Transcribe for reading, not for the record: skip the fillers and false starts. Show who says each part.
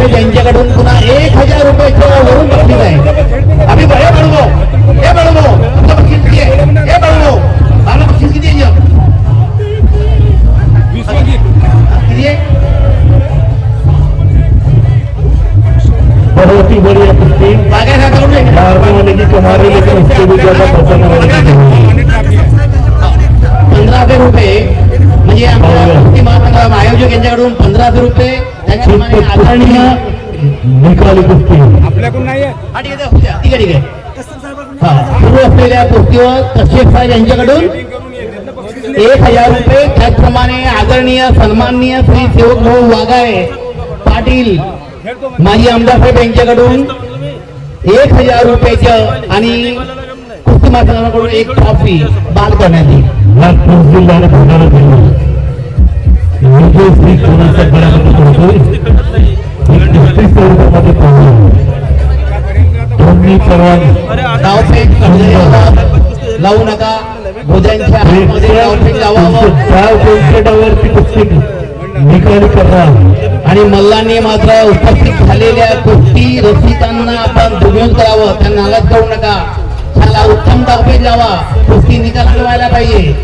Speaker 1: आमदारसाहेब यांच्याकडून पुन्हा 1000 रुपयाच्या वरून बक्षीस आहे. आम्ही हे बळवो तुमचं बक्षीस किती आहे? हे बळवो मला बक्षीस किती आहे? किती आहे?
Speaker 2: बहुत ही बढ़िया कुश्ती
Speaker 1: मागे नका करू नये.
Speaker 2: हारने की तुम्हारे लेकिन उसके भी ज्यादा पसंद है
Speaker 1: 15,000 रुपये म्हणजे आमच्या कुस्ती महासंघ आयोजक यांच्याकडून 15,000 रुपये त्याच्याप्रमाणे आदरणीय
Speaker 2: निकाली कुस्ती
Speaker 3: आपल्याकडून नाही आहे.
Speaker 1: ठीक आहे सुरू असलेल्या कुस्तीवर कश्यप साहेब यांच्याकडून 1000 रुपये त्याचप्रमाणे आदरणीय सन्माननीय श्री सेवक भाऊ वाघाळे पाटील माजी आमदार साहेब यांच्याकडून 1000 रुपयाचं आणि कुस्ती महासंघाकडून एक ट्रॉफी बाद करण्यात येईल.
Speaker 2: नागपूर जिल्ह्याला भंडारा जिल्हा विजय श्री कोणाचा बराबर करतो 31 स्वरूपामध्ये पाहून दोन्ही परवाने
Speaker 1: डावफेक लावू नका. भोजनच्या हातमध्ये डावफेक लावावं
Speaker 2: डाववरती कुस्ती निकाली करणार
Speaker 1: आणि मल्लांनी मात्र उपस्थित झालेल्या कुस्ती रसिकांना आपण दुर्मिळ करावं. त्यांना नाराज करू नका. त्याला उत्तम डावफेक लावा. कुस्ती निकाल व्हायला पाहिजे.